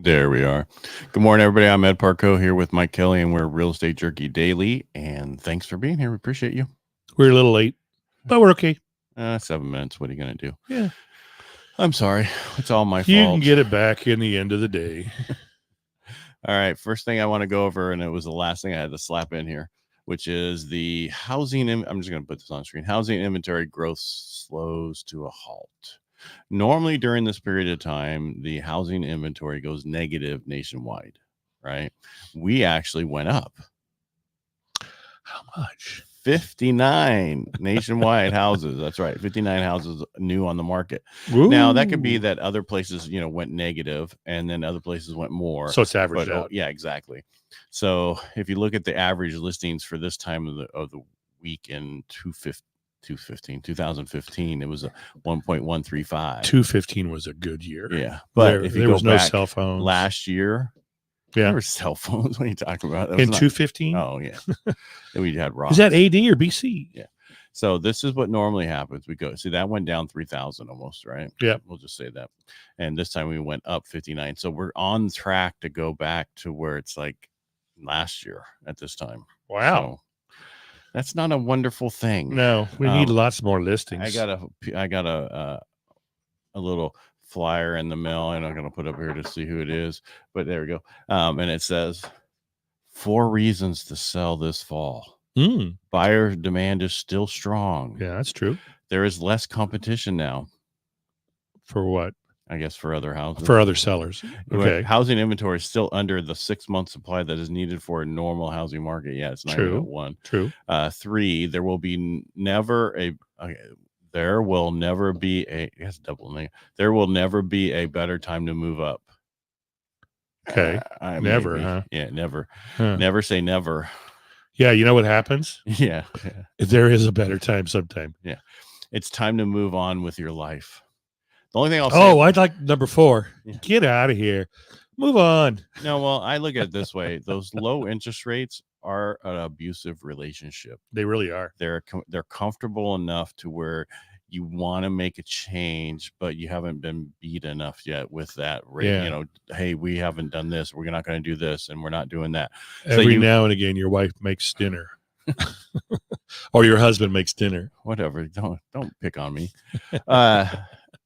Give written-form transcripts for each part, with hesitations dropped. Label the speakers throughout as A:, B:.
A: There we are. Good morning, everybody. I'm Ed Parcaut here with Mike Kelly, and we're Real Estate Jerky Daily. And thanks for being here. We appreciate you.
B: We're a little late, but we're okay.
A: 7 minutes. What are you going to do?
B: Yeah.
A: I'm sorry. It's all my fault.
B: You can get it back in the end of the day.
A: All right. First thing I want to go over, and it was the last thing I had to slap in here, which is the housing. I'm just going to put this on screen. Housing inventory growth slows to a halt. Normally during this period of time, the housing inventory goes negative nationwide, right? We actually went up.
B: How much?
A: 59 nationwide houses. That's right. 59 houses new on the market.
B: Ooh.
A: Now, that could be that other places, went negative and then other places went more.
B: So it's averaged out.
A: Yeah, exactly. So if you look at the average listings for this time of the week in 2015, it was a 1.135.
B: 2015 was a good year.
A: Yeah. But if you
B: there
A: go
B: was no
A: back
B: cell phones.
A: last year,
B: yeah,
A: there were cell phones. What are you talking about?
B: In 2015?
A: Oh, yeah. Then we had rocks.
B: Is that AD or BC?
A: Yeah. So this is what normally happens. We go, see, that went down 3,000 almost, right?
B: Yeah.
A: We'll just say that. And this time we went up 59. So we're on track to go back to where it's like last year at this time.
B: Wow.
A: So that's not a wonderful thing.
B: No, we need lots more listings.
A: I got a little flyer in the mail, and I'm going to put up here to see who it is. But there we go. And it says 4 reasons to sell this fall. Buyer demand is still strong.
B: Yeah, that's true.
A: There is less competition now.
B: For what?
A: I guess for other houses.
B: For other sellers. Okay.
A: Housing inventory is still under the 6-month supply that is needed for a normal housing market. Yeah, it's not even at 1.
B: True.
A: 3, there will never be a better time to move up.
B: Okay. Never, huh?
A: Yeah, never. Huh. Never say never.
B: Yeah, you know what happens?
A: Yeah.
B: There is a better time sometime.
A: Yeah. It's time to move on with your life. The only thing I'll say.
B: Oh, I'd like number 4. Yeah. Get out of here. Move on.
A: No, well, I look at it this way. Those low interest rates are an abusive relationship.
B: They really are.
A: They're comfortable enough to where you want to make a change, but you haven't been beat enough yet with that rate.
B: Yeah.
A: Hey, we haven't done this. We're not going to do this, and we're not doing that.
B: Every now and again, your wife makes dinner. Or your husband makes dinner.
A: Whatever. Don't pick on me.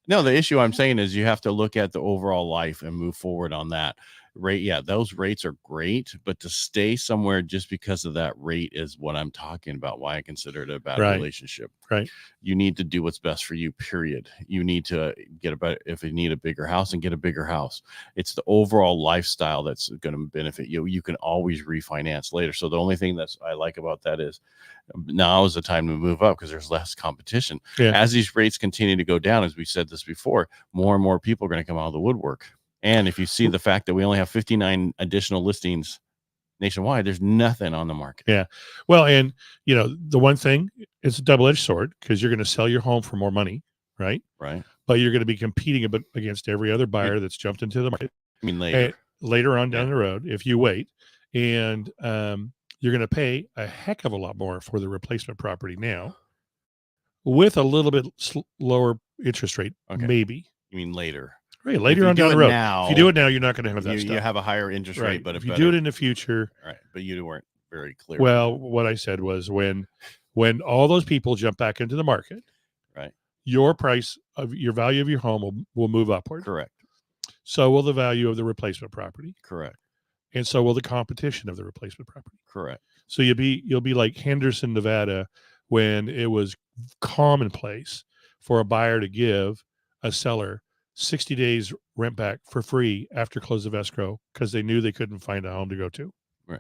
A: No, the issue I'm saying is you have to look at the overall life and move forward on that rate. Yeah, those rates are great, but to stay somewhere just because of that rate is what I'm talking about, why I consider it a bad relationship.
B: Right.
A: You need to do what's best for you, period. You need to if you need a bigger house, and get a bigger house. It's the overall lifestyle that's going to benefit you. You can always refinance later. So the only thing that I like about that is now is the time to move up because there's less competition.
B: Yeah.
A: As these rates continue to go down, as we said this before, more and more people are going to come out of the woodwork. And if you see the fact that we only have 59 additional listings nationwide, there's nothing on the market.
B: Yeah. Well, and the one thing, it's a double-edged sword because you're going to sell your home for more money, right?
A: Right.
B: But you're going to be competing against every other buyer that's jumped into the market.
A: I mean, later
B: on down the road, if you wait, and you're going to pay a heck of a lot more for the replacement property now with a little bit lower interest rate, maybe.
A: You mean later?
B: Right, later on down the road.
A: Now,
B: if you do it now, you're not going to have that stuff.
A: You have a higher interest rate, but
B: if you do it in the future.
A: Right, but you weren't very clear.
B: Well, what I said was when all those people jump back into the market,
A: right,
B: your value of your home will move upward.
A: Correct.
B: So will the value of the replacement property.
A: Correct.
B: And so will the competition of the replacement property.
A: Correct.
B: So you'll be like Henderson, Nevada, when it was commonplace for a buyer to give a seller 60 days rent back for free after close of escrow because they knew they couldn't find a home to go to.
A: Right.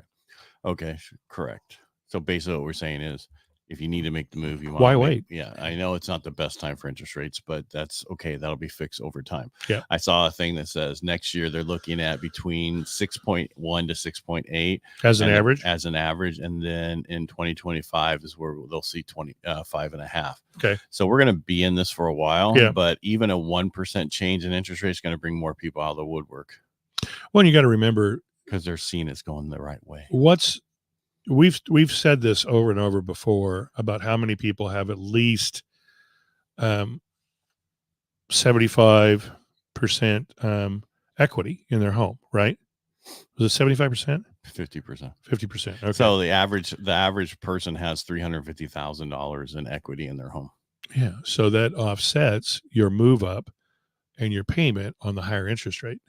A: Okay. Correct. So basically what we're saying is if you need to make the move, you want
B: why wait?
A: Yeah. I know it's not the best time for interest rates, but that's okay. That'll be fixed over time.
B: Yeah.
A: I saw a thing that says next year they're looking at between 6.1 to 6.8
B: as an
A: average. And then in 2025 is where they'll see 5.5.
B: Okay.
A: So we're going to be in this for a while,
B: yeah.
A: But even a 1% change in interest rate is going to bring more people out of the woodwork.
B: Well, you got to remember,
A: because they're seeing it's going the right way.
B: We've said this over and over before about how many people have at least 75% equity in their home, right? Was it 75%?
A: 50%.
B: 50%. Okay.
A: So the average person has $350,000 in equity in their home.
B: Yeah. So that offsets your move up and your payment on the higher interest rate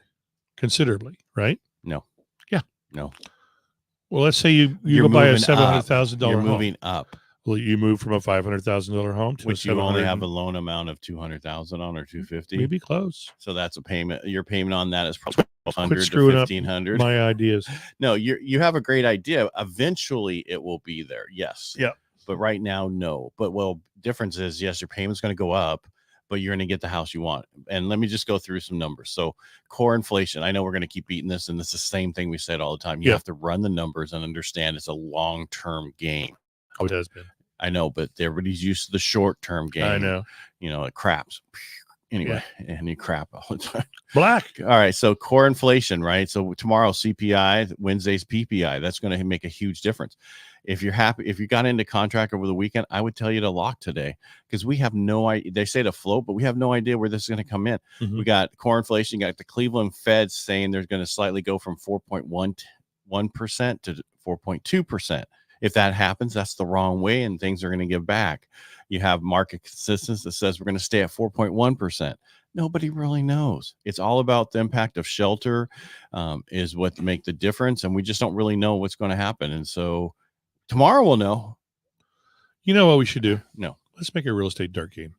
B: considerably, right?
A: No.
B: Yeah.
A: No.
B: Well, let's say you
A: You're
B: go buy a
A: moving up.
B: $700,000
A: You're
B: home.
A: moving up,
B: Well, you move from a $500,000 home to
A: which
B: a
A: you only have a
B: $700,000.
A: loan amount of $200,000 on or $250,000.
B: Maybe close.
A: So that's a payment. Your payment on that is probably
B: Quit
A: $100 to
B: screwing up
A: $1,500.
B: my ideas.
A: No, you have a great idea. Eventually, it will be there. Yes.
B: Yeah.
A: But right now, no. But difference is, yes, your payment's going to go up, but you're going to get the house you want. And let me just go through some numbers. So core inflation, I know we're going to keep beating this, and it's the same thing we said all the time. You have to run the numbers and understand it's a long-term game.
B: Oh, it has been.
A: I know, but everybody's used to the short-term game.
B: I know.
A: It craps. Anyway, and you crap all the time.
B: Black.
A: All right. So core inflation, right? So tomorrow CPI, Wednesday's PPI. That's going to make a huge difference. If you're happy, if you got into contract over the weekend, I would tell you to lock today because we have no idea. They say to float, but we have no idea where this is going to come in.
B: Mm-hmm.
A: We got core inflation. You got the Cleveland Fed saying they're going to slightly go from 4.11% to 4.2%. If that happens, that's the wrong way and things are going to give back. You have market consensus that says we're going to stay at 4.1%. Nobody really knows. It's all about the impact of shelter is what make the difference. And we just don't really know what's going to happen. And so tomorrow we'll know.
B: You know what we should do?
A: No.
B: Let's make a real estate dark game.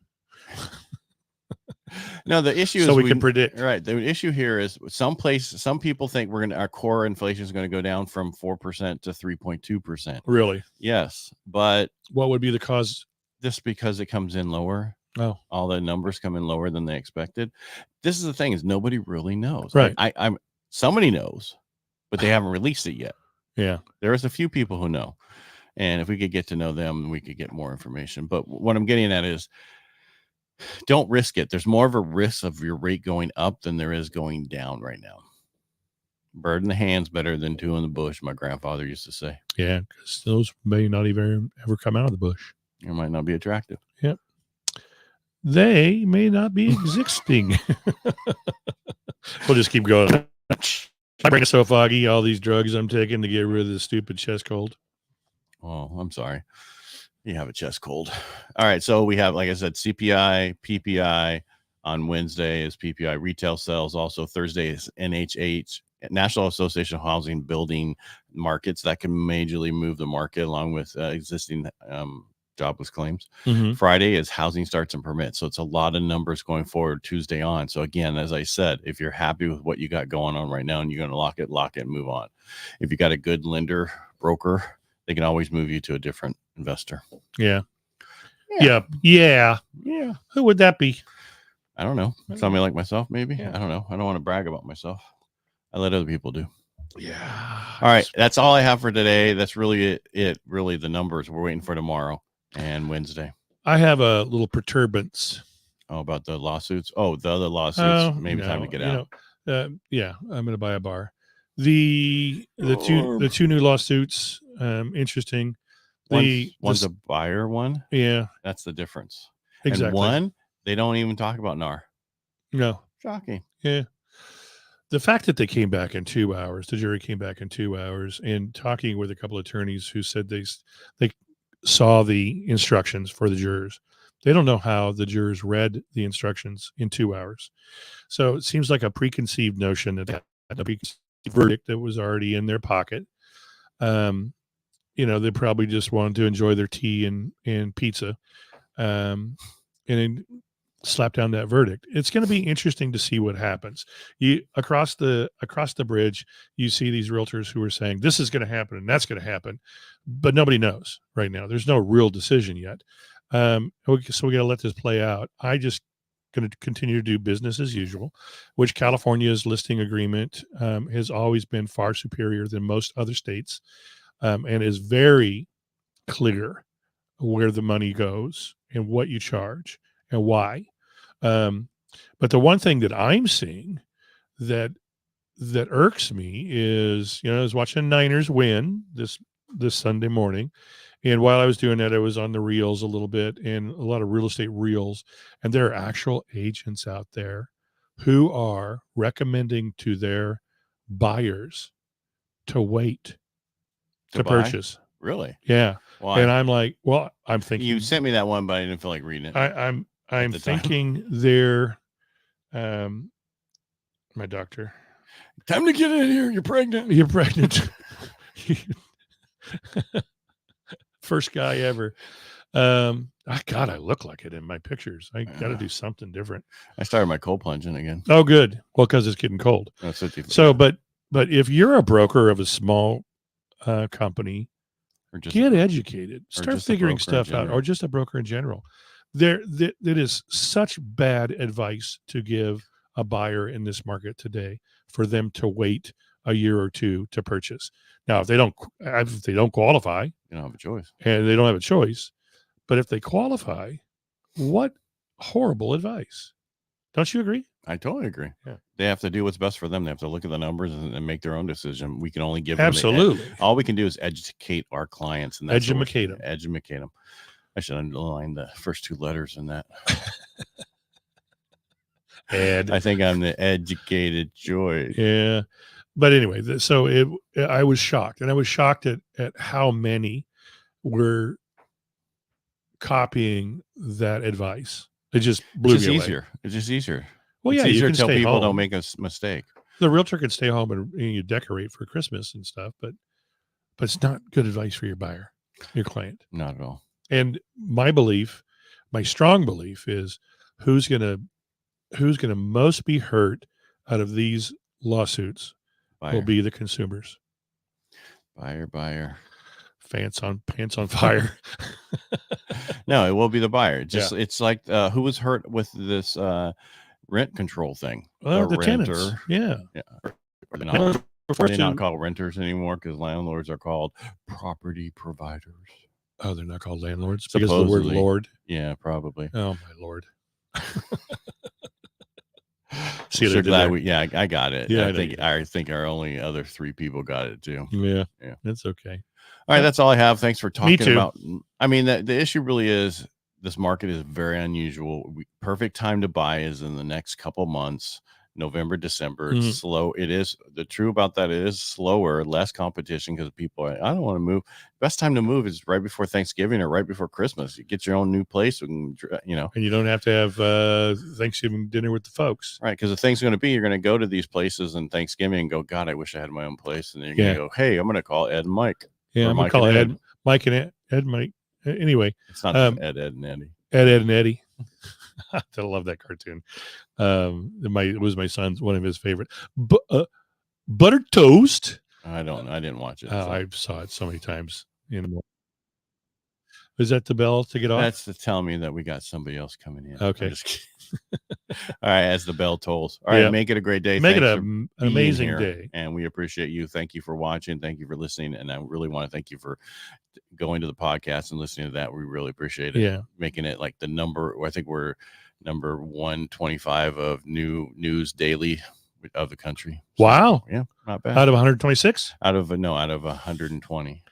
A: No, the issue is
B: we can predict.
A: Right. The issue here is some people think our core inflation is going to go down from 4% to 3.2%.
B: Really?
A: Yes. But
B: what would be the cause?
A: Just because it comes in lower.
B: Oh,
A: all the numbers come in lower than they expected. This is the thing is nobody really knows.
B: Right.
A: I'm somebody knows, but they haven't released it yet.
B: Yeah.
A: There's a few people who know. And if we could get to know them, we could get more information. But what I'm getting at is don't risk it. There's more of a risk of your rate going up than there is going down right now. Bird in the hand's better than two in the bush, my grandfather used to say.
B: Yeah, because those may not even ever come out of the bush.
A: It might not be attractive.
B: Yep. They may not be existing. We'll just keep going. My brain is so foggy, all these drugs I'm taking to get rid of the stupid chest cold.
A: Oh, I'm sorry. You have a chest cold. All right. So we have, like I said, CPI, PPI on Wednesday is PPI retail sales. Also Thursday is NHH, National Association of Housing Building Markets. That can majorly move the market along with existing jobless claims.
B: Mm-hmm.
A: Friday is housing starts and permits. So it's a lot of numbers going forward Tuesday on. So again, as I said, if you're happy with what you got going on right now and you're going to lock it and move on. If you got a good lender, broker, they can always move you to a different investor.
B: Yeah.
A: Yeah.
B: Who would that be?
A: I don't know. Somebody like myself, maybe.
B: Yeah.
A: I don't know. I don't want to brag about myself. I let other people do.
B: Yeah.
A: All right. That's all I have for today. That's really it. Really, the numbers we're waiting for tomorrow and Wednesday.
B: I have a little perturbance.
A: Oh, about the lawsuits. Oh, the other lawsuits. Maybe time to get out.
B: Yeah, I'm going to buy a bar. The two new lawsuits. Interesting.
A: One's a buyer one.
B: Yeah,
A: that's the difference.
B: Exactly.
A: And one, they don't even talk about NAR.
B: No.
A: Shocking.
B: Yeah. The fact that they came back in 2 hours, the jury came back in 2 hours, and talking with a couple of attorneys who said they saw the instructions for the jurors. They don't know how the jurors read the instructions in 2 hours. So it seems like a preconceived notion that a preconceived verdict that was already in their pocket. They probably just wanted to enjoy their tea and pizza, and then slap down that verdict. It's going to be interesting to see what happens. You across the bridge, you see these realtors who are saying this is going to happen and that's going to happen, but nobody knows right now. There's no real decision yet. So we got to let this play out. I just going to continue to do business as usual, which California's listing agreement has always been far superior than most other states, and is very clear where the money goes and what you charge and why. But the one thing that I'm seeing that irks me is, I was watching Niners win this Sunday morning. And while I was doing that, I was on the reels a little bit and a lot of real estate reels. And there are actual agents out there who are recommending to their buyers to wait to
A: buy?
B: purchase.
A: Really?
B: Yeah.
A: Why?
B: And I'm like, well, I'm thinking
A: You sent me that one, but I didn't feel like reading it.
B: I'm
A: the time.
B: thinking they're my doctor.
A: Time to get in here. You're pregnant.
B: You're pregnant. First guy ever. God, I look like it in my pictures. I got to do something different.
A: I started my cold plunging again.
B: Oh, good. Well, because it's getting cold.
A: No,
B: so, but if you're a broker of a small company, or just get educated. Start figuring stuff out, or just a broker in general. That is such bad advice to give a buyer in this market today for them to wait a year or two to purchase. Now, if they don't qualify,
A: you don't have a choice,
B: and they don't have a choice. But if they qualify, what horrible advice! Don't you agree?
A: I totally agree.
B: Yeah.
A: They have to do what's best for them. They have to look at the numbers and make their own decision. We can only give
B: absolutely.
A: All we can do is educate our clients, and
B: that's educate them.
A: Educate them. I should underline the first two letters in that.
B: Ed.
A: I think I'm the educated Joy.
B: Yeah. But anyway, so I was shocked, and I was shocked at how many were copying that advice. It just blew me away.
A: It's just easier.
B: Well,
A: it's
B: yeah,
A: easier
B: you
A: to tell people
B: home.
A: Don't make a mistake.
B: The realtor can stay home and you decorate for Christmas and stuff, but it's not good advice for your buyer, your client.
A: Not at all.
B: And my strong belief is who's gonna most be hurt out of these lawsuits will be the consumers.
A: Buyer.
B: Pants on fire.
A: No, it will be the buyer. It's like who was hurt with this rent control thing?
B: The tenants. Yeah.
A: They're not called renters anymore because landlords are called property providers.
B: Oh, they're not called landlords because of the word Lord.
A: Yeah, probably.
B: Oh my Lord.
A: Sure glad I got it.
B: Yeah,
A: I think our only other three people got it too.
B: Yeah. That's okay.
A: All right, that's all I have. Thanks for talking
B: about.
A: I mean, the issue really is this market is very unusual. Perfect time to buy is in the next couple months, November, December. It's slow. It is the true about that. It is slower, less competition because people I don't want to move. Best time to move is right before Thanksgiving or right before Christmas. You get your own new place, and
B: you don't have to have Thanksgiving dinner with the folks,
A: right? Because the thing's going to be you're going to go to these places on Thanksgiving and go, God, I wish I had my own place, and then you're going to go, hey, I'm going to call Ed and Mike.
B: Yeah, I'm going to call Ed, Mike, and Ed, Mike. Anyway,
A: it's not Ed and Eddie.
B: Ed and Eddie. I love that cartoon. It was my son's one of his favorite. Buttered toast.
A: I didn't watch it.
B: I saw it so many times. Is that the bell to get off?
A: That's to tell me that we got somebody else coming in.
B: Okay.
A: All right, as the bell tolls. All right, make it a great day.
B: Make it an amazing day.
A: And we appreciate you. Thank you for watching. Thank you for listening. And I really want to thank you for going to the podcast and listening to that. We really appreciate it.
B: Yeah.
A: Making it like the number, I think we're number 125 of new news daily of the country.
B: So, wow.
A: Yeah, not bad.
B: Out of 126?
A: Out of 120.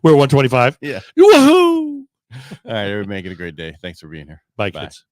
B: We're 125.
A: Yeah.
B: Woohoo!
A: All right, everybody, make it a great day. Thanks for being here.
B: Bye. Kids.